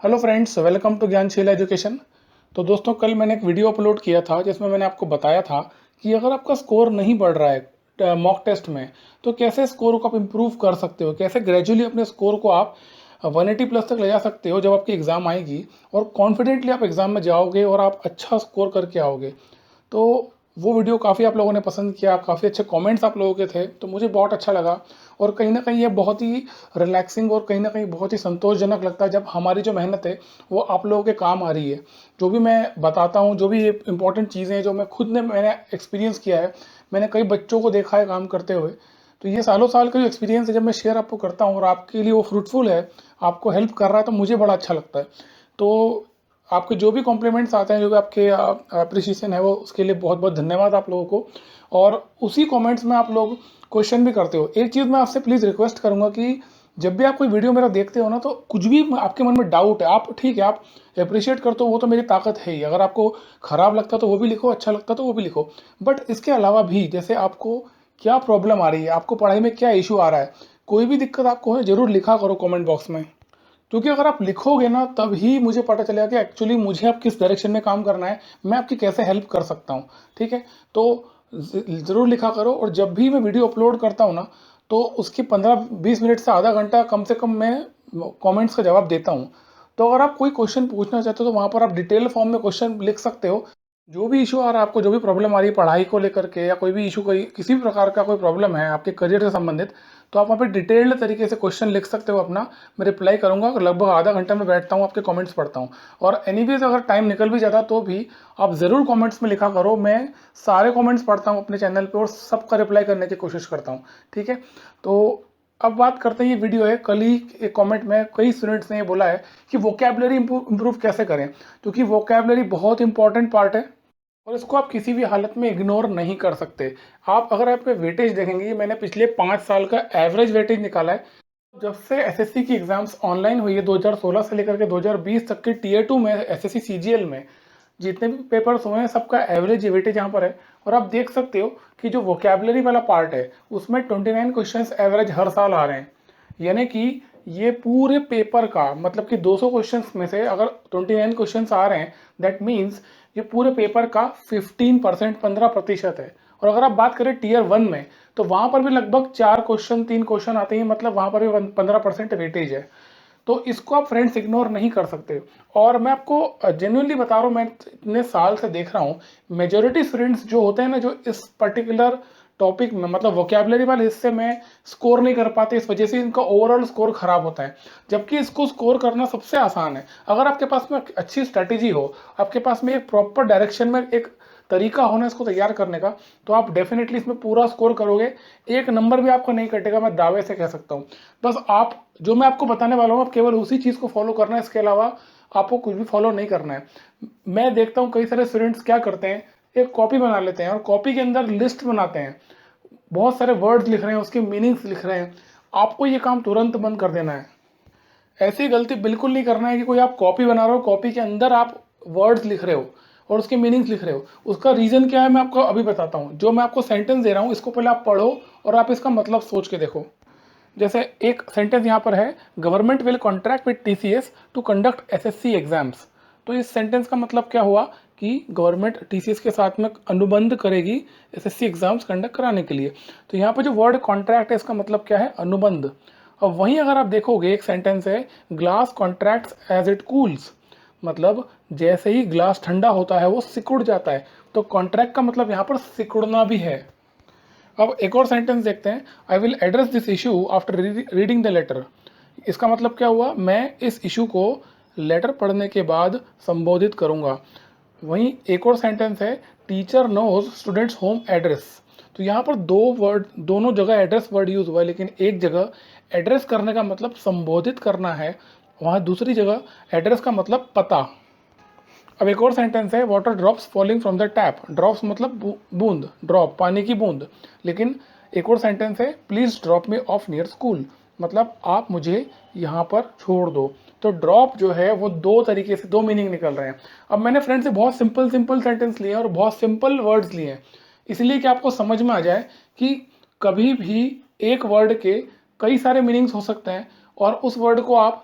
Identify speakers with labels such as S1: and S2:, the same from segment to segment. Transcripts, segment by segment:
S1: Hello friends, welcome to Gyansheel education. तो दोस्तों, कल मैंने एक वीडियो अपलोड किया था जिसमें मैंने आपको बताया था कि अगर आपका स्कोर नहीं बढ़ रहा है मॉक टेस्ट में, तो कैसे स्कोर को आप इम्प्रूव कर सकते हो, कैसे ग्रेजुअली अपने स्कोर को आप 180 प्लस तक ले जा सकते हो जब आपकी एग्ज़ाम आएगी और कॉन्फिडेंटली आप एग्ज़ाम में जाओगे और आप अच्छा स्कोर करके आओगे। तो वो वीडियो काफ़ी आप लोगों ने पसंद किया, काफ़ी अच्छे कमेंट्स आप लोगों के थे, तो मुझे बहुत अच्छा लगा। और कहीं न कहीं ये बहुत ही रिलैक्सिंग और कहीं न कहीं बहुत ही संतोषजनक लगता है जब हमारी जो मेहनत है वो आप लोगों के काम आ रही है। जो भी मैं बताता हूँ, जो भी ये इम्पोर्टेंट चीज़ें हैं जो मैंने एक्सपीरियंस किया है, मैंने कई बच्चों को देखा है काम करते हुए। तो ये सालों साल का जो एक्सपीरियंस है जब मैं शेयर आपको करता हूँ और आपके लिए वो फ्रूटफुल है, आपको हेल्प कर रहा है, तो मुझे बड़ा अच्छा लगता है। तो आपके जो भी कॉम्प्लीमेंट्स आते हैं, जो भी आपके अप्रिसिएशन है, वो उसके लिए बहुत बहुत धन्यवाद आप लोगों को। और उसी कमेंट्स में आप लोग क्वेश्चन भी करते हो। एक चीज़ मैं आपसे प्लीज़ रिक्वेस्ट करूंगा कि जब भी आप कोई वीडियो मेरा देखते हो ना, तो कुछ भी आपके मन में डाउट है, आप ठीक है, आप अप्रिशिएट करते हो, वो तो मेरी ताकत है ही। अगर आपको खराब लगता तो वो भी लिखो, अच्छा लगता तो वो भी लिखो। बट इसके अलावा भी, जैसे आपको क्या प्रॉब्लम आ रही है, आपको पढ़ाई में क्या इशू आ रहा है, कोई भी दिक्कत आपको है, जरूर लिखा करो कमेंट बॉक्स में। क्योंकि अगर आप लिखोगे ना, तभी मुझे पता चलेगा कि एक्चुअली मुझे अब किस डायरेक्शन में काम करना है, मैं आपकी कैसे हेल्प कर सकता हूँ। ठीक है, तो ज़रूर लिखा करो। और जब भी मैं वीडियो अपलोड करता हूँ ना, तो उसके 15-20 मिनट से आधा घंटा कम से कम मैं कमेंट्स का जवाब देता हूँ। तो अगर आप कोई क्वेश्चन पूछना चाहते हो तो वहाँ पर आप डिटेल फॉर्म में क्वेश्चन लिख सकते हो। जो भी इशू आ रहा है आपको, जो भी प्रॉब्लम आ रही है पढ़ाई को लेकर के, या कोई भी इशू, कोई किसी भी प्रकार का कोई प्रॉब्लम है आपके करियर से संबंधित, तो आप वहाँ पे डिटेल्ड तरीके से क्वेश्चन लिख सकते हो अपना। मैं रिप्लाई करूँगा। लगभग आधा घंटा में बैठता हूँ, आपके कमेंट्स पढ़ता हूँ। और एनीवेज अगर टाइम निकल भी जाता तो भी आप ज़रूर कमेंट्स में लिखा करो। मैं सारे कमेंट्स पढ़ता हूँ अपने चैनल पे और सबका रिप्लाई करने की कोशिश करता हूँ। ठीक है, तो अब बात करते हैं, ये वीडियो है, कल ही एक कमेंट में कई स्टूडेंट्स ने ये बोला है कि वोकैबुलरी इंप्रूव कैसे करें, क्योंकि वोकैबुलरी बहुत इंपॉर्टेंट पार्ट है और इसको आप किसी भी हालत में इग्नोर नहीं कर सकते। आप अगर आपके वेटेज देखेंगे, मैंने पिछले 5 साल का एवरेज वेटेज निकाला है। जब से एसएससी की एग्जाम्स ऑनलाइन हुई है, 2016 से लेकर के 2020 तक के टीयर 2 में एसएससी सीजीएल में जितने भी पेपर्स हुए हैं, सबका एवरेज वेटेज यहाँ पर है। और आप देख सकते हो कि जो वोकैबुलरी वाला पार्ट है उसमें 29 क्वेश्चंस एवरेज हर साल आ रहे हैं। यानी कि ये पूरे पेपर का मतलब कि 200 क्वेश्चंस में से अगर 29 क्वेश्चंस आ रहे हैं, दैट मीन्स ये पूरे पेपर का 15%, 15% है। और अगर आप बात करें टीयर 1 में, तो वहाँ पर भी लगभग 4 क्वेश्चन, 3 क्वेश्चन आते हैं, मतलब वहाँ पर भी 15% वेटेज है। तो इसको आप फ्रेंड्स इग्नोर नहीं कर सकते। और मैं आपको जेन्युइनली बता रहा हूँ, मैं इतने साल से देख रहा हूँ, मेजोरिटी स्टूडेंट्स जो होते हैं ना, जो इस पर्टिकुलर टॉपिक में मतलब वोकैबुलरी वाले हिस्से में स्कोर नहीं कर पाते, इस वजह से इनका ओवरऑल स्कोर खराब होता है। जबकि इसको स्कोर करना सबसे आसान है। अगर आपके पास में अच्छी स्ट्रैटेजी हो, आपके पास में एक प्रॉपर डायरेक्शन में एक तरीका होना इसको तैयार करने का, तो आप डेफिनेटली इसमें पूरा स्कोर करोगे। एक नंबर भी आपका नहीं कटेगा, मैं दावे से कह सकता हूँ। बस आप, जो मैं आपको बताने वाला हूँ, आप केवल उसी चीज़ को फॉलो करना है, इसके अलावा आपको कुछ भी फॉलो नहीं करना है। मैं देखता हूँ कई सारे स्टूडेंट्स क्या करते हैं, एक कॉपी बना लेते हैं और कॉपी के अंदर लिस्ट बनाते हैं, बहुत सारे वर्ड्स लिख रहे हैं, उसके मीनिंग्स लिख रहे हैं। आपको ये काम तुरंत बंद कर देना है। ऐसी गलती बिल्कुल नहीं करना है कि कोई आप कॉपी बना रहे हो, कॉपी के अंदर आप वर्ड्स लिख रहे हो और उसके मीनिंग्स लिख रहे हो। उसका रीज़न क्या है मैं आपको अभी बताता हूँ। जो मैं आपको सेंटेंस दे रहा हूँ, इसको पहले आप पढ़ो और आप इसका मतलब सोच के देखो। जैसे एक सेंटेंस यहाँ पर है, government will contract with TCS to conduct SSC exams. तो इस सेंटेंस का मतलब क्या हुआ कि गवर्नमेंट टीसीएस के साथ में अनुबंध करेगी एसएससी एग्जाम्स कंडक्ट कराने के लिए। तो यहाँ पर जो वर्ड कॉन्ट्रैक्ट है, इसका मतलब क्या है, अनुबंध। अब वहीं अगर आप देखोगे, एक सेंटेंस है, glass contracts as it cools. मतलब जैसे ही ग्लास ठंडा होता है वो सिकुड़ जाता है। तो कॉन्ट्रैक्ट का मतलब यहाँ पर सिकुड़ना भी है। अब एक और सेंटेंस देखते हैं, I will address this issue after reading the letter. इसका मतलब क्या हुआ, मैं इस इशू को लेटर पढ़ने के बाद संबोधित करूंगा। वहीं एक और सेंटेंस है, teacher knows students home address. तो यहाँ पर दो वर्ड, दोनों जगह एड्रेस वर्ड यूज हुआ है, लेकिन एक जगह एड्रेस करने का मतलब संबोधित करना है, वहाँ दूसरी जगह एड्रेस का मतलब पता। अब एक और सेंटेंस है, water drops falling from the tap. Drops मतलब बूंद, ड्रॉप पानी की बूंद। लेकिन एक और सेंटेंस है, please drop me of near school. मतलब आप मुझे यहाँ पर छोड़ दो। तो ड्रॉप जो है वो दो तरीके से, दो मीनिंग निकल रहे हैं। अब मैंने फ्रेंड से बहुत सिंपल सिंपल सेंटेंस लिए हैं और बहुत सिंपल वर्ड्स लिए हैं, इसलिए कि आपको समझ में आ जाए कि कभी भी एक वर्ड के कई सारे मीनिंग्स हो सकते हैं और उस वर्ड को आप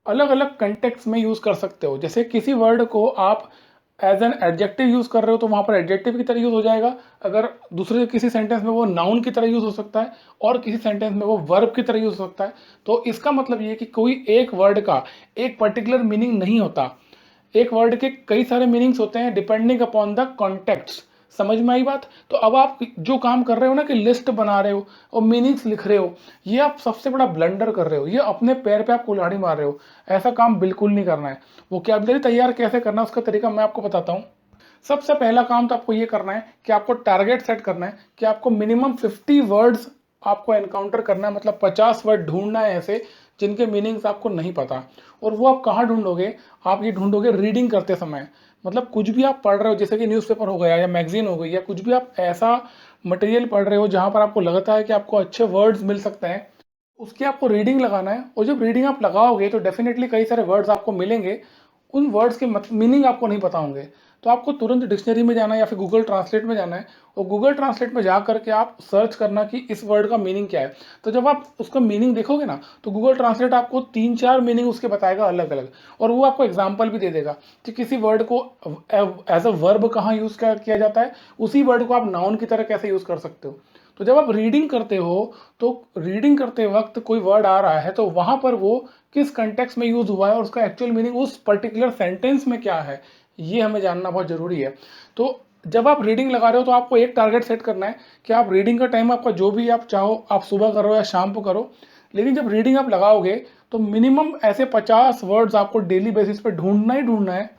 S1: अलग अलग कंटेक्स्ट में यूज़ कर सकते हो। जैसे किसी वर्ड को आप एज एन एडजेक्टिव यूज़ कर रहे हो तो वहाँ पर एडजेक्टिव की तरह यूज़ हो जाएगा, अगर दूसरे किसी सेंटेंस में वो नाउन की तरह यूज़ हो सकता है, और किसी सेंटेंस में वो वर्ब की तरह यूज़ हो सकता है। तो इसका मतलब ये है कि कोई एक वर्ड का एक पर्टिकुलर मीनिंग नहीं होता, एक वर्ड के कई सारे मीनिंग्स होते हैं डिपेंडिंग अपॉन द कॉन्टेक्स्ट। समझ में आई बात? तो अब आप जो काम कर रहे हो ना कि लिस्ट बना रहे हो और मीनिंग्स लिख रहे हो, ये आप सबसे बड़ा ब्लंडर कर रहे हो, ये अपने पैर पे आप कुल्हाड़ी मार रहे हो। ऐसा काम बिल्कुल नहीं करना है। वोकैबुलरी तैयार कैसे करना है उसका तरीका मैं आपको बताता हूँ। सबसे पहला काम तो आपको ये करना है कि आपको टारगेट सेट करना है कि आपको मिनिमम 50 वर्ड्स आपको एनकाउंटर करना है, मतलब 50 वर्ड ढूंढना है ऐसे जिनके मीनिंग्स आपको नहीं पता। और वो आप कहाँ ढूंढोगे? आप ये ढूंढोगे रीडिंग करते समय। मतलब कुछ भी आप पढ़ रहे हो, जैसे कि न्यूज़पेपर हो गया या मैगजीन हो गई या कुछ भी आप ऐसा मटेरियल पढ़ रहे हो जहाँ पर आपको लगता है कि आपको अच्छे वर्ड्स मिल सकते हैं, उसकी आपको रीडिंग लगाना है। और जब रीडिंग आप लगाओगे तो डेफिनेटली कई सारे वर्ड्स आपको मिलेंगे, उन वर्ड्स के मीनिंग आपको नहीं पता होंगे, तो आपको तुरंत डिक्शनरी में जाना है या फिर गूगल ट्रांसलेट में जाना है, और गूगल ट्रांसलेट में जा करके आप सर्च करना कि इस वर्ड का मीनिंग क्या है। तो जब आप उसका मीनिंग देखोगे ना तो गूगल ट्रांसलेट आपको 3-4 मीनिंग उसके बताएगा अलग अलग, और वो आपको एग्जाम्पल भी दे देगा कि किसी वर्ड को एज अ वर्ब कहाँ यूज़ किया जाता है, उसी वर्ड को आप नाउन की तरह कैसे यूज़ कर सकते हो। तो जब आप रीडिंग करते हो तो रीडिंग करते वक्त कोई वर्ड आ रहा है तो वहाँ पर वो किस कंटेक्स्ट में यूज़ हुआ है और उसका एक्चुअल मीनिंग उस पर्टिकुलर सेंटेंस में क्या है, ये हमें जानना बहुत ज़रूरी है। तो जब आप रीडिंग लगा रहे हो तो आपको एक टारगेट सेट करना है कि आप रीडिंग का टाइम आपका जो भी आप चाहो, आप सुबह करो या शाम को करो, लेकिन जब रीडिंग आप लगाओगे तो मिनिमम ऐसे 50 वर्ड्स आपको डेली बेसिस पे ढूंढना ही ढूंढना है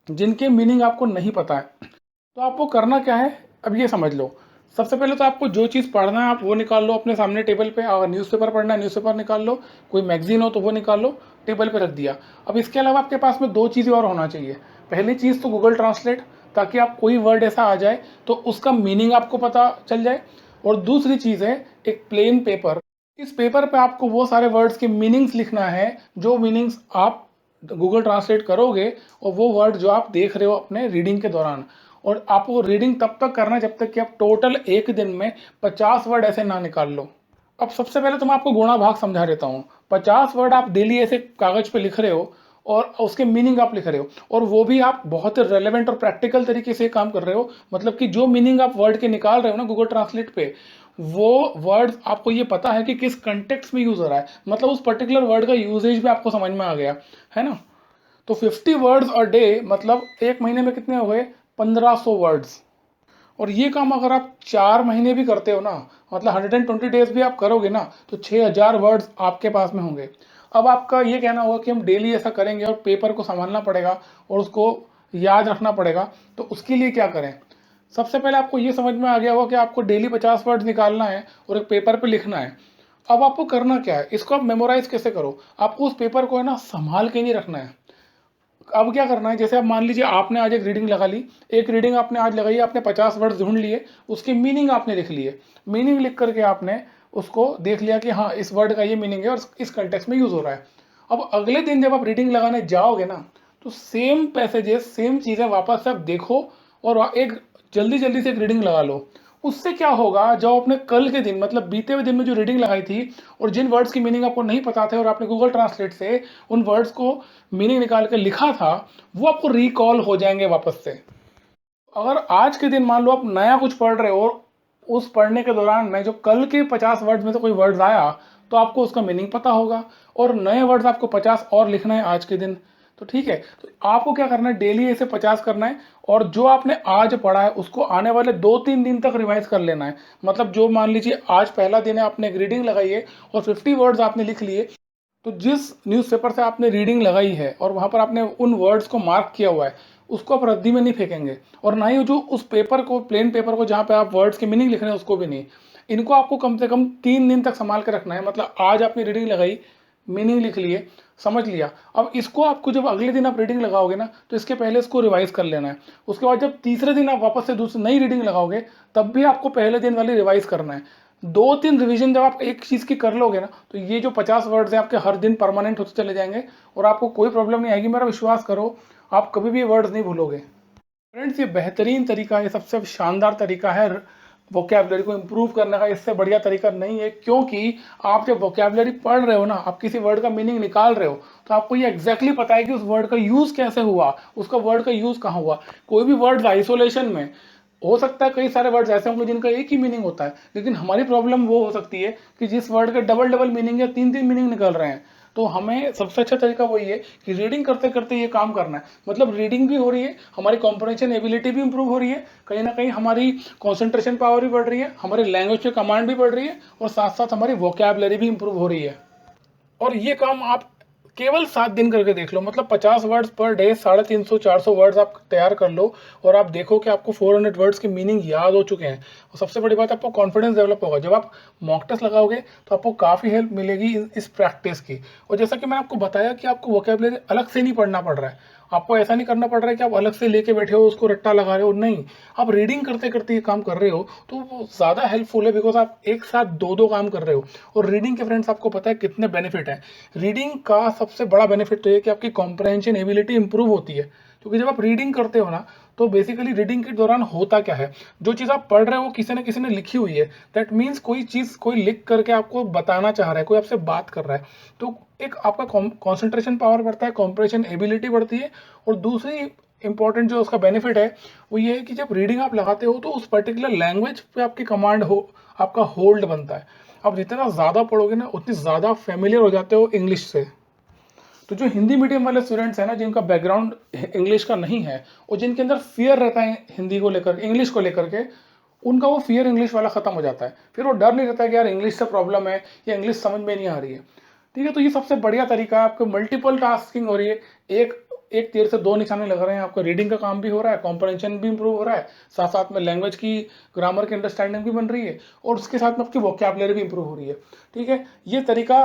S1: जिनके मीनिंग आपको नहीं पता है। तो आपको करना क्या है, अब ये समझ लो। सबसे पहले तो आपको जो चीज़ पढ़ना है आप वो निकाल लो अपने सामने टेबल पे। अगर न्यूज़पेपर पढ़ना है न्यूज़पेपर निकाल लो, कोई मैगजीन हो तो वो निकाल लो, टेबल पे रख दिया। अब इसके अलावा आपके पास में दो चीज़ें और होना चाहिए। पहली चीज़ तो गूगल ट्रांसलेट, ताकि आप कोई वर्ड ऐसा आ जाए तो उसका मीनिंग आपको पता चल जाए। और दूसरी चीज़ है एक प्लेन पेपर। इस पेपर पे आपको वो सारे वर्ड्स के मीनिंग्स लिखना है जो मीनिंग्स आप गूगल ट्रांसलेट करोगे, और वो वर्ड जो आप देख रहे हो अपने रीडिंग के दौरान। और आपको रीडिंग तब तक करना है जब तक कि आप टोटल एक दिन में 50 वर्ड ऐसे ना निकाल लो। अब सबसे पहले तो मैं आपको गुणा भाग समझा देता हूँ। 50 वर्ड आप डेली ऐसे कागज पे लिख रहे हो और उसके मीनिंग आप लिख रहे हो, और वो भी आप बहुत रेलेवेंट और प्रैक्टिकल तरीके से काम कर रहे हो। मतलब कि जो मीनिंग आप वर्ड के निकाल रहे हो ना गूगल ट्रांसलेट पे, वो वर्ड आपको ये पता है कि किस कंटेक्स्ट में यूज हो रहा है, मतलब उस पर्टिकुलर वर्ड का यूजेज भी आपको समझ में आ गया है ना। तो 50 वर्ड्स अ डे मतलब एक महीने में कितने हो गए? 1500 वर्ड्स। और ये काम अगर आप 4 महीने भी करते हो ना, मतलब 120 डेज भी आप करोगे ना, तो 6000 वर्ड्स आपके पास में होंगे। अब आपका ये कहना होगा कि हम डेली ऐसा करेंगे और पेपर को संभालना पड़ेगा और उसको याद रखना पड़ेगा, तो उसके लिए क्या करें? सबसे पहले आपको ये समझ में आ गया होगा कि आपको डेली 50 वर्ड्स निकालना है और एक पेपर पे लिखना है। अब आपको करना क्या है, इसको आप मेमोराइज कैसे करो? आपको उस पेपर को है ना संभाल के नहीं रखना है। अब क्या करना है, जैसे आप मान लीजिए आपने आज एक रीडिंग लगा ली, एक रीडिंग आपने आज लगाई, आपने 50 वर्ड ढूंढ लिए, उसके मीनिंग आपने लिख लिए। मीनिंग लिख करके आपने उसको देख लिया कि हाँ इस वर्ड का ये मीनिंग है और इस कंटेक्स्ट में यूज हो रहा है। अब अगले दिन जब आप रीडिंग लगाने जाओगे ना, तो सेम पैसेजेस सेम चीज़ें वापस से आप देखो और एक जल्दी जल्दी से एक रीडिंग लगा लो। उससे क्या होगा, जो आपने कल के दिन मतलब बीते हुए दिन में जो रीडिंग लगाई थी और जिन वर्ड्स की मीनिंग आपको नहीं पता थे और आपने गूगल ट्रांसलेट से उन वर्ड्स को मीनिंग निकाल के लिखा था, वो आपको रिकॉल हो जाएंगे वापस से। अगर आज के दिन मान लो आप नया कुछ पढ़ रहे हो, उस पढ़ने के दौरान में जो कल के 50 वर्ड्स में से कोई वर्ड्स आया, तो आपको उसका मीनिंग पता होगा, और नए वर्ड्स आपको 50 और लिखना है आज के दिन। तो ठीक है, तो आपको क्या करना है, डेली ऐसे 50 करना है, और जो आपने आज पढ़ा है उसको आने वाले 2-3 दिन तक रिवाइज कर लेना है। मतलब जो मान लीजिए आज पहला दिन है, आपने एक रीडिंग लगाई है और 50 वर्ड्स आपने लिख लिए, तो जिस न्यूज़पेपर से आपने रीडिंग लगाई है और वहाँ पर आपने उन वर्ड्स को मार्क किया हुआ है, उसको आप रद्दी में नहीं फेंकेंगे, और ना ही जो उस पेपर को, प्लेन पेपर को जहाँ पे आप वर्ड्स के मीनिंग लिख रहे हैं उसको भी नहीं। इनको आपको कम से कम 3 दिन तक संभाल के रखना है। मतलब आज आपने रीडिंग लगाई, मीनिंग लिख लिए, समझ लिया, अब इसको आपको जब अगले दिन आप रीडिंग लगाओगे ना तो इसके पहले इसको रिवाइज कर लेना है। उसके बाद जब तीसरे दिन आप वापस से दूसरी नई रीडिंग लगाओगे, तब भी आपको पहले दिन वाली रिवाइज करना है। 2-3 रिवीजन जब आप एक चीज़ की कर लोगे ना, तो ये जो 50 वर्ड्स हैं आपके हर दिन परमानेंट होते चले जाएंगे और आपको कोई प्रॉब्लम नहीं आएगी। मेरा विश्वास करो, आप कभी भी ये वर्ड्स नहीं भूलोगे। फ्रेंड्स, ये बेहतरीन तरीका है, सबसे शानदार तरीका है वोकैबुलरी को इम्प्रूव करने का इससे बढ़िया तरीका नहीं है, क्योंकि आप जब वोकैबुलरी पढ़ रहे हो ना, आप किसी वर्ड का मीनिंग निकाल रहे हो, तो आपको ये एग्जैक्टली पता है कि उस वर्ड का यूज़ कैसे हुआ, उसका वर्ड का यूज़ कहाँ हुआ। कोई भी वर्ड आइसोलेशन में हो सकता है, कई सारे वर्ड्स ऐसे होंगे जिनका एक ही मीनिंग होता है, लेकिन हमारी प्रॉब्लम वो हो सकती है कि जिस वर्ड के डबल डबल मीनिंग या तीन तीन मीनिंग निकल रहे हैं। तो हमें सबसे अच्छा तरीका वही है कि रीडिंग करते करते ये काम करना है। मतलब रीडिंग भी हो रही है, हमारी कॉम्प्रिहेंशन एबिलिटी भी इंप्रूव हो रही है, कहीं ना कहीं हमारी कॉन्सेंट्रेशन पावर भी बढ़ रही है, हमारी लैंग्वेज के कमांड भी बढ़ रही है, और साथ साथ हमारी वोकैबुलरी भी इंप्रूव हो रही है। और ये काम आप केवल 7 दिन करके देख लो, मतलब 50 वर्ड्स पर डे, 350-400 वर्ड्स आप तैयार कर लो, और आप देखो कि आपको 400 वर्ड्स के मीनिंग याद हो चुके हैं। और सबसे बड़ी बात, आपको कॉन्फिडेंस डेवलप होगा। जब आप मॉक टेस्ट लगाओगे तो आपको काफ़ी हेल्प मिलेगी इस प्रैक्टिस की। और जैसा कि मैंने आपको बताया कि आपको वोकैबुलरी अलग से नहीं पढ़ना पड़ रहा है, आपको ऐसा नहीं करना पड़ रहा है कि आप अलग से लेके बैठे हो, उसको रट्टा लगा रहे हो, नहीं, आप रीडिंग करते करते ये काम कर रहे हो, तो वो ज़्यादा हेल्पफुल है, बिकॉज आप एक साथ दो दो काम कर रहे हो। और रीडिंग के फ्रेंड्स आपको पता है कितने बेनिफिट हैं। रीडिंग का सबसे बड़ा बेनिफिट तो ये कि आपकी कॉम्प्रहेंशन एबिलिटी इंप्रूव होती है, क्योंकि जब आप रीडिंग करते हो ना, तो बेसिकली रीडिंग के दौरान होता क्या है, जो चीज़ आप पढ़ रहे हो किसी न किसी ने लिखी हुई है, दैट मीन्स कोई चीज़ कोई लिख करके आपको बताना चाह रहा है, कोई आपसे बात कर रहा है, तो एक आपका कॉन्सेंट्रेशन पावर बढ़ता है, कॉम्प्रहेंशन एबिलिटी बढ़ती है। और दूसरी इंपॉर्टेंट जो उसका बेनिफिट है वो ये है कि जब रीडिंग आप लगाते हो तो उस पर्टिकुलर लैंग्वेज पे आपकी कमांड हो, आपका होल्ड बनता है। आप जितना ज़्यादा पढ़ोगे ना, उतनी ज़्यादा फेमिलियर हो जाते हो इंग्लिश से। तो जो हिंदी मीडियम वाले स्टूडेंट्स हैं ना, जिनका बैकग्राउंड इंग्लिश का नहीं है, और जिनके अंदर फियर रहता है हिंदी को लेकर, इंग्लिश को लेकर के, उनका वो फियर इंग्लिश वाला खत्म हो जाता है। फिर वो डर नहीं रहता है कि यार इंग्लिश से प्रॉब्लम है या इंग्लिश समझ में नहीं आ रही है। ठीक है, तो ये सबसे बढ़िया तरीका है, आपको मल्टीपल टास्किंग हो रही है, एक एक तीर से दो निशाने लग रहे हैं, आपका रीडिंग का काम भी हो रहा है, कॉम्प्रहेंशन भी इंप्रूव हो रहा है, साथ साथ में लैंग्वेज की ग्रामर की अंडरस्टैंडिंग भी बन रही है, और उसके साथ में आपकी वोकैबुलरी भी इंप्रूव हो रही है। ठीक है, ये तरीका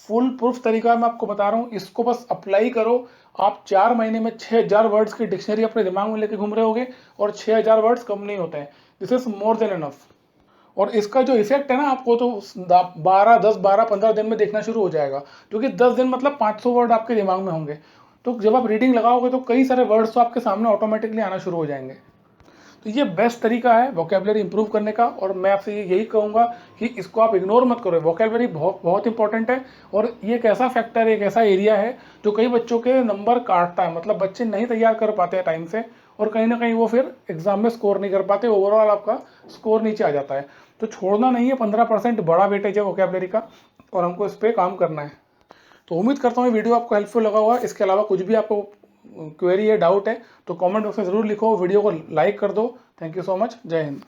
S1: फुल प्रूफ तरीका मैं आपको बता रहा हूँ, इसको बस अप्लाई करो। आप 4 महीने में 6000 वर्ड्स की डिक्शनरी अपने दिमाग में लेके घूम रहे होगे, और 6000 वर्ड्स कम नहीं होते हैं, this is more than enough. और इसका जो इफेक्ट है ना, आपको तो 10, 12, 15 दिन में देखना शुरू हो जाएगा, क्योंकि 10 दिन मतलब 500 वर्ड आपके दिमाग में होंगे। तो जब आप रीडिंग लगाओगे तो कई सारे वर्ड्स तो आपके सामने ऑटोमेटिकली आना शुरू हो जाएंगे। तो ये बेस्ट तरीका है वोकैबुलरी इंप्रूव करने का, और मैं आपसे यही कहूँगा कि इसको आप इग्नोर मत करो। वोकैबुलरी बहुत बहुत इंपॉर्टेंट है, और ये एक ऐसा फैक्टर है, एक ऐसा एरिया है जो कई बच्चों के नंबर काटता है। मतलब बच्चे नहीं तैयार कर पाते हैं टाइम से, और कहीं ना कहीं वो फिर एग्जाम में स्कोर नहीं कर पाते, ओवरऑल आपका स्कोर नीचे आ जाता है। तो छोड़ना नहीं है, 15% बड़ा वेटेज है वोकैबुलरी का, और हमको इस पर काम करना है। तो उम्मीद करता हूँ ये वीडियो आपको हेल्पफुल लगा होगा। इसके अलावा कुछ भी आपको क्वेरी है, डाउट है, तो कमेंट बॉक्स में ज़रूर लिखो, वीडियो को लाइक कर दो। थैंक यू सो मच, जय हिंद।